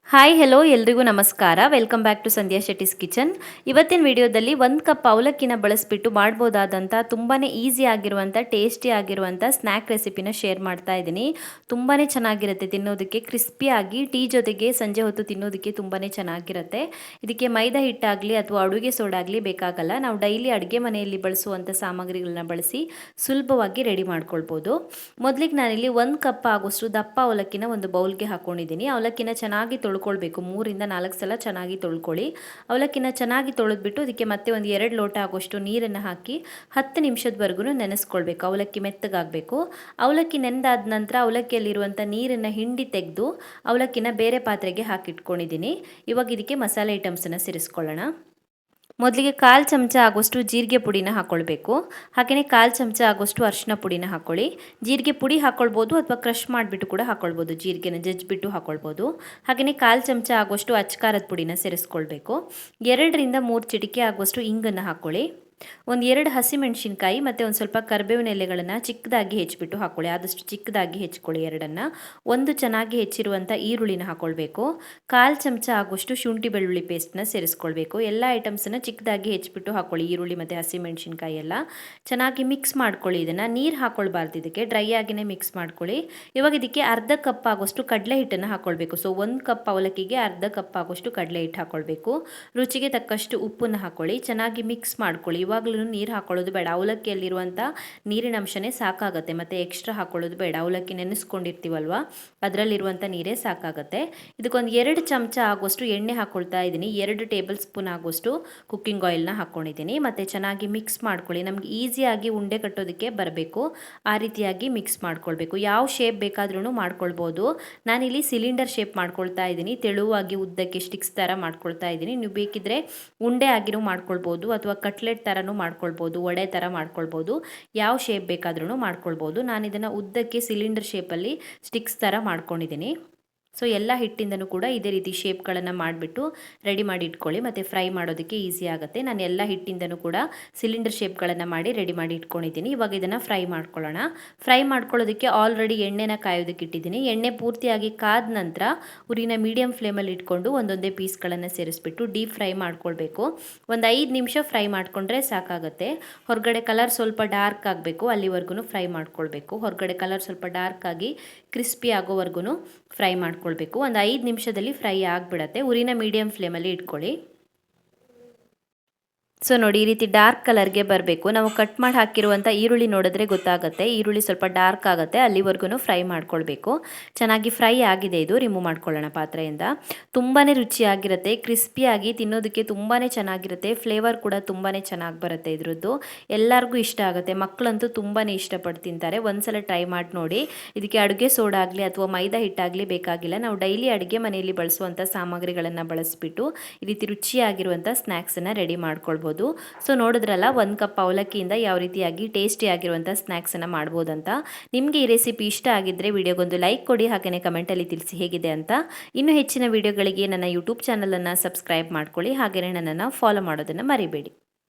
Hi hello ಎಲ್ರಿಗೂ ನಮಸ್ಕಾರ. Welcome back to Sandhya Shetty's kitchen. ಇವತ್ತಿನ ವಿಡಿಯೋದಲ್ಲಿ 1 ಕಪ್ ಅವಲಕ್ಕಿನ ಬಳಸಿಬಿಟ್ಟು ಮಾಡ್ಬೋದಾದಂಥ ತುಂಬಾ ಈಸಿ ಆಗಿರುವಂಥ ಟೇಸ್ಟಿ ಆಗಿರುವಂಥ ಸ್ನ್ಯಾಕ್ ರೆಸಿಪಿನ ಶೇರ್ ಮಾಡ್ತಾ ಇದ್ದೀನಿ. ತುಂಬಾ ಚೆನ್ನಾಗಿರುತ್ತೆ ತಿನ್ನೋದಕ್ಕೆ, ಕ್ರಿಸ್ಪಿಯಾಗಿ ಟೀ ಜೊತೆಗೆ ಸಂಜೆ ಹೊತ್ತು ತಿನ್ನೋದಕ್ಕೆ ತುಂಬಾ ಚೆನ್ನಾಗಿರುತ್ತೆ. ಇದಕ್ಕೆ ಮೈದಾ ಹಿಟ್ಟಾಗಲಿ ಅಥವಾ ಅಡುಗೆ ಸೋಡಾ ಆಗಲಿ ಬೇಕಾಗಲ್ಲ. ನಾವು ಡೈಲಿ ಅಡುಗೆ ಮನೆಯಲ್ಲಿ ಬಳಸುವಂಥ ಸಾಮಗ್ರಿಗಳನ್ನ ಬಳಸಿ ಸುಲಭವಾಗಿ ರೆಡಿ ಮಾಡ್ಕೊಳ್ಬೋದು. ಮೊದಲಿಗೆ ನಾನಿಲ್ಲಿ 1 ಕಪ್ ಆಗೋಷ್ಟು ದಪ್ಪ ಅವಲಕ್ಕಿನ ಒಂದು ಬೌಲ್ಗೆ ಹಾಕ್ಕೊಂಡಿದ್ದೀನಿ. ಅವಲಕ್ಕಿನ ಚೆನ್ನಾಗಿ ತೊಳ್ಕೊಳ್ಬೇಕು. 3 ಇಂದ 4 ಸಲ ಚೆನ್ನಾಗಿ ತೊಳ್ಕೊಳ್ಳಿ. ಅವಲಕ್ಕಿನ ಚೆನ್ನಾಗಿ ತೊಳೆದ್ಬಿಟ್ಟು ಅದಕ್ಕೆ ಮತ್ತೆ ಒಂದು 2 ಲೋಟ ಆಗೋಷ್ಟು ನೀರನ್ನು ಹಾಕಿ 10 ನಿಮಿಷದವರೆಗೂ ನೆನೆಸ್ಕೊಳ್ಬೇಕು. ಅವಲಕ್ಕಿ ಮೆತ್ತಗಾಗಬೇಕು. ಅವಲಕ್ಕಿ ನೆಂದಾದ ನಂತರ ಅವಲಕ್ಕಿಯಲ್ಲಿರುವಂಥ ನೀರನ್ನು ಹಿಂಡಿ ತೆಗೆದು ಅವಲಕ್ಕಿನ ಬೇರೆ ಪಾತ್ರೆಗೆ ಹಾಕಿಟ್ಕೊಂಡಿದ್ದೀನಿ. ಇವಾಗ ಇದಕ್ಕೆ ಮಸಾಲೆ ಐಟಮ್ಸನ್ನು ಸೇರಿಸ್ಕೊಳ್ಳೋಣ. ಮೊದಲಿಗೆ 1/4 ಚಮಚ ಆಗೋಷ್ಟು ಜೀರಿಗೆ ಪುಡಿನ ಹಾಕ್ಕೊಳ್ಬೇಕು. ಹಾಗೆಯೇ 1/4 ಚಮಚ ಆಗೋಷ್ಟು ಅರಿಶಿನ ಪುಡಿನ ಹಾಕ್ಕೊಳ್ಳಿ. ಜೀರಿಗೆ ಪುಡಿ ಹಾಕ್ಕೊಳ್ಬೋದು ಅಥವಾ ಕ್ರಷ್ ಮಾಡಿಬಿಟ್ಟು ಕೂಡ ಹಾಕ್ಕೊಳ್ಬೋದು. ಜೀರಿಗೆನ ಜಜ್ಜಿಬಿಟ್ಟು ಹಾಕ್ಕೊಳ್ಬೋದು. ಹಾಗೆಯೇ 1/4 ಚಮಚ ಆಗೋಷ್ಟು ಅಚ್ಚಕಾರದ ಪುಡಿನ ಸೇರಿಸ್ಕೊಳ್ಬೇಕು. 2 ರಿಂದ 3 ಚಿಟಿಕೆ ಆಗೋಷ್ಟು ಇಂಗನ್ನು ಹಾಕ್ಕೊಳ್ಳಿ. ಒಂದು 2 ಹಸಿಮೆಣಸಿನ್ಕಾಯಿ ಮತ್ತು ಒಂದು ಸ್ವಲ್ಪ ಕರಿಬೇವಿನ ಎಲೆಗಳನ್ನು ಚಿಕ್ಕದಾಗಿ ಹೆಚ್ಚಿಬಿಟ್ಟು ಹಾಕ್ಕೊಳ್ಳಿ. ಆದಷ್ಟು ಚಿಕ್ಕದಾಗಿ ಹೆಚ್ಚಿಕೊಳ್ಳಿ ಎರಡನ್ನು. ಒಂದು ಚೆನ್ನಾಗಿ ಹೆಚ್ಚಿರುವಂಥ ಈರುಳ್ಳಿನ ಹಾಕ್ಕೊಳ್ಬೇಕು. 1/4 ಚಮಚ ಆಗೋಷ್ಟು ಶುಂಠಿ ಬೆಳ್ಳುಳ್ಳಿ ಪೇಸ್ಟ್ನ ಸೇರಿಸ್ಕೊಳ್ಬೇಕು. ಎಲ್ಲ ಐಟಮ್ಸನ್ನು ಚಿಕ್ಕದಾಗಿ ಹೆಚ್ಚಿಬಿಟ್ಟು ಹಾಕ್ಕೊಳ್ಳಿ. ಈರುಳ್ಳಿ ಮತ್ತು ಹಸಿಮೆಣಸಿನ್ಕಾಯಿ ಎಲ್ಲ ಚೆನ್ನಾಗಿ ಮಿಕ್ಸ್ ಮಾಡ್ಕೊಳ್ಳಿ. ಇದನ್ನು ನೀರು ಹಾಕ್ಕೊಳ್ಬಾರ್ದು, ಇದಕ್ಕೆ ಡ್ರೈ ಆಗಿನೇ ಮಿಕ್ಸ್ ಮಾಡ್ಕೊಳ್ಳಿ. ಇವಾಗ ಇದಕ್ಕೆ ಅರ್ಧ ಕಪ್ ಆಗೋಷ್ಟು ಕಡಲೆ ಹಿಟ್ಟನ್ನು ಹಾಕ್ಕೊಳ್ಬೇಕು. ಸೊ 1 ಕಪ್ ಅವಲಕ್ಕಿಗೆ ಅರ್ಧ ಕಪ್ ಆಗೋಷ್ಟು ಕಡಲೆ ಹಿಟ್ಟು ಹಾಕ್ಕೊಳ್ಬೇಕು. ರುಚಿಗೆ ತಕ್ಕಷ್ಟು ಉಪ್ಪನ್ನು ಹಾಕ್ಕೊಳ್ಳಿ. ಚೆನ್ನಾಗಿ ಮಿಕ್ಸ್ ಮಾಡ್ಕೊಳ್ಳಿ. ಇವಾಗಲೂ ನೀರು ಹಾಕೊಳ್ಳೋದು ಬೇಡ. ಅವಲಕ್ಕಿಯಲ್ಲಿರುವಂಥ ನೀರಿನ ಅಂಶನೇ ಸಾಕಾಗುತ್ತೆ. ಮತ್ತು ಎಕ್ಸ್ಟ್ರಾ ಹಾಕೊಳ್ಳೋದು ಬೇಡ. ಅವಲಕ್ಕಿ ನೆನೆಸ್ಕೊಂಡಿರ್ತೀವಲ್ವ, ಅದರಲ್ಲಿರುವಂಥ ನೀರೇ ಸಾಕಾಗುತ್ತೆ. ಇದಕ್ಕೊಂದು 2 ಚಮಚ ಆಗೋಷ್ಟು ಎಣ್ಣೆ ಹಾಕ್ಕೊಳ್ತಾ ಇದ್ದೀನಿ. 2 ಟೇಬಲ್ ಸ್ಪೂನ್ ಆಗೋಷ್ಟು ಕುಕ್ಕಿಂಗ್ ಆಯಿಲ್ನ ಹಾಕ್ಕೊಂಡಿದ್ದೀನಿ. ಮತ್ತು ಚೆನ್ನಾಗಿ ಮಿಕ್ಸ್ ಮಾಡ್ಕೊಳ್ಳಿ. ನಮ್ಗೆ ಈಸಿಯಾಗಿ ಉಂಡೆ ಕಟ್ಟೋದಕ್ಕೆ ಬರಬೇಕು, ಆ ರೀತಿಯಾಗಿ ಮಿಕ್ಸ್ ಮಾಡ್ಕೊಳ್ಬೇಕು. ಯಾವ ಶೇಪ್ ಬೇಕಾದ್ರೂ ಮಾಡ್ಕೊಳ್ಬೋದು. ನಾನಿಲ್ಲಿ ಸಿಲಿಂಡರ್ ಶೇಪ್ ಮಾಡ್ಕೊಳ್ತಾ ಇದ್ದೀನಿ. ತೆಳುವಾಗಿ ಉದ್ದಕ್ಕೆ ಸ್ಟಿಕ್ಸ್ ಥರ ಮಾಡ್ಕೊಳ್ತಾ ಇದ್ದೀನಿ. ನೀವು ಬೇಕಿದ್ರೆ ಉಂಡೆ ಆಗಿನೂ ಮಾಡ್ಕೊಳ್ಬೋದು ಅಥವಾ ಕಟ್ಲೆಟ್ ಥರ ಮಾಡ್ಕೊಳ್ಬೋದು, ವಡೆ ಥರ ಮಾಡ್ಕೊಳ್ಬೋದು. ಯಾವ ಶೇಪ್ ಬೇಕಾದ್ರೂ ಮಾಡ್ಕೊಳ್ಬೋದು. ನಾನು ಇದನ್ನು ಉದ್ದಕ್ಕೆ ಸಿಲಿಂಡರ್ ಶೇಪಲ್ಲಿ ಸ್ಟಿಕ್ಸ್ ಥರ ಮಾಡ್ಕೊಂಡಿದ್ದೀನಿ. ಸೊ ಎಲ್ಲ ಹಿಟ್ಟಿಂದನೂ ಕೂಡ ಇದೇ ರೀತಿ ಶೇಪ್ಗಳನ್ನು ಮಾಡಿಬಿಟ್ಟು ರೆಡಿ ಮಾಡಿ ಇಟ್ಕೊಳ್ಳಿ. ಮತ್ತು ಫ್ರೈ ಮಾಡೋದಕ್ಕೆ ಈಸಿ ಆಗುತ್ತೆ. ನಾನು ಎಲ್ಲ ಹಿಟ್ಟಿಂದನೂ ಕೂಡ ಸಿಲಿಂಡರ್ ಶೇಪ್ಗಳನ್ನು ಮಾಡಿ ರೆಡಿ ಮಾಡಿ ಇಟ್ಕೊಂಡಿದ್ದೀನಿ. ಇವಾಗ ಇದನ್ನು ಫ್ರೈ ಮಾಡ್ಕೊಳ್ಳೋಣ. ಫ್ರೈ ಮಾಡ್ಕೊಳ್ಳೋದಕ್ಕೆ ಆಲ್ರೆಡಿ ಎಣ್ಣೆನ ಕಾಯೋದಕ್ಕೆ ಇಟ್ಟಿದ್ದೀನಿ. ಎಣ್ಣೆ ಪೂರ್ತಿಯಾಗಿ ಕಾದ ನಂತರ ಉರಿನ ಮೀಡಿಯಮ್ ಫ್ಲೇಮಲ್ಲಿ ಇಟ್ಕೊಂಡು ಒಂದೊಂದೇ ಪೀಸ್ಗಳನ್ನು ಸೇರಿಸ್ಬಿಟ್ಟು ಡೀಪ್ ಫ್ರೈ ಮಾಡ್ಕೊಳ್ಬೇಕು. ಒಂದು 5 ನಿಮಿಷ ಫ್ರೈ ಮಾಡಿಕೊಂಡ್ರೆ ಸಾಕಾಗುತ್ತೆ. ಹೊರಗಡೆ ಕಲರ್ ಸ್ವಲ್ಪ ಡಾರ್ಕ್ ಆಗಬೇಕು, ಅಲ್ಲಿವರೆಗೂ ಫ್ರೈ ಮಾಡ್ಕೊಳ್ಬೇಕು. ಹೊರಗಡೆ ಕಲರ್ ಸ್ವಲ್ಪ ಡಾರ್ಕ್ ಆಗಿ ಕ್ರಿಸ್ಪಿ ಆಗೋವರೆಗೂ ಫ್ರೈ ಮಾಡ್ಕೊಳ್ಬೇಕು. ಒಂದು 5 ನಿಮಿಷದಲ್ಲಿ ಫ್ರೈ ಆಗಿಬಿಡತ್ತೆ. ಉರಿನ ಮೀಡಿಯಮ್ ಫ್ಲೇಮಲ್ಲಿ ಇಟ್ಕೊಳ್ಳಿ. ಸೊ ನೋಡಿ, ಈ ರೀತಿ ಡಾರ್ಕ್ ಕಲರ್ಗೆ ಬರಬೇಕು. ನಾವು ಕಟ್ ಮಾಡಿ ಹಾಕಿರುವಂಥ ಈರುಳ್ಳಿ ನೋಡಿದ್ರೆ ಗೊತ್ತಾಗುತ್ತೆ. ಈರುಳ್ಳಿ ಸ್ವಲ್ಪ ಡಾರ್ಕ್ ಆಗುತ್ತೆ, ಅಲ್ಲಿವರೆಗೂ ಫ್ರೈ ಮಾಡ್ಕೊಳ್ಬೇಕು. ಚೆನ್ನಾಗಿ ಫ್ರೈ ಆಗಿದೆ. ಇದು ರಿಮೂವ್ ಮಾಡ್ಕೊಳ್ಳೋಣ ಪಾತ್ರೆಯಿಂದ. ತುಂಬಾ ರುಚಿಯಾಗಿರುತ್ತೆ, ಕ್ರಿಸ್ಪಿಯಾಗಿ ತಿನ್ನೋದಕ್ಕೆ ತುಂಬಾ ಚೆನ್ನಾಗಿರುತ್ತೆ. ಫ್ಲೇವರ್ ಕೂಡ ತುಂಬಾ ಚೆನ್ನಾಗಿ ಬರುತ್ತೆ ಇದ್ರದ್ದು. ಎಲ್ಲರಿಗೂ ಇಷ್ಟ ಆಗುತ್ತೆ. ಮಕ್ಕಳಂತೂ ತುಂಬಾ ಇಷ್ಟಪಟ್ಟು ತಿಂತಾರೆ. ಒಂದ್ಸಲ ಟ್ರೈ ಮಾಡಿ ನೋಡಿ. ಇದಕ್ಕೆ ಅಡುಗೆ ಸೋಡಾ ಆಗಲಿ ಅಥವಾ ಮೈದಾ ಹಿಟ್ಟಾಗಲಿ ಬೇಕಾಗಿಲ್ಲ. ನಾವು ಡೈಲಿ ಅಡುಗೆ ಮನೆಯಲ್ಲಿ ಬಳಸುವಂಥ ಸಾಮಗ್ರಿಗಳನ್ನು ಬಳಸಿಬಿಟ್ಟು ಈ ರೀತಿ ರುಚಿಯಾಗಿರುವಂಥ ಸ್ನ್ಯಾಕ್ಸನ್ನು ರೆಡಿ ಮಾಡ್ಕೊಳ್ಬೋದು. ಸೊ ನೋಡಿದ್ರಲ್ಲ, 1 ಕಪ್ ಅವಲಕ್ಕಿಯಿಂದ ಯಾವ ರೀತಿಯಾಗಿ ಟೇಸ್ಟಿ ಆಗಿರುವಂಥ ಸ್ನ್ಯಾಕ್ಸನ್ನು ಮಾಡ್ಬೋದಂತ. ನಿಮಗೆ ಈ ರೆಸಿಪಿ ಇಷ್ಟ ಆಗಿದ್ದರೆ ವಿಡಿಯೋಗೊಂದು ಲೈಕ್ ಕೊಡಿ. ಹಾಗೆಯೇ ಕಮೆಂಟಲ್ಲಿ ತಿಳಿಸಿ ಹೇಗಿದೆ ಅಂತ. ಇನ್ನೂ ಹೆಚ್ಚಿನ ವಿಡಿಯೋಗಳಿಗೆ ನನ್ನ ಯೂಟ್ಯೂಬ್ ಚಾನಲನ್ನು ಸಬ್ಸ್ಕ್ರೈಬ್ ಮಾಡ್ಕೊಳ್ಳಿ. ಹಾಗೆಯೇ ನನ್ನನ್ನು ಫಾಲೋ ಮಾಡೋದನ್ನು ಮರಿಬೇಡಿ.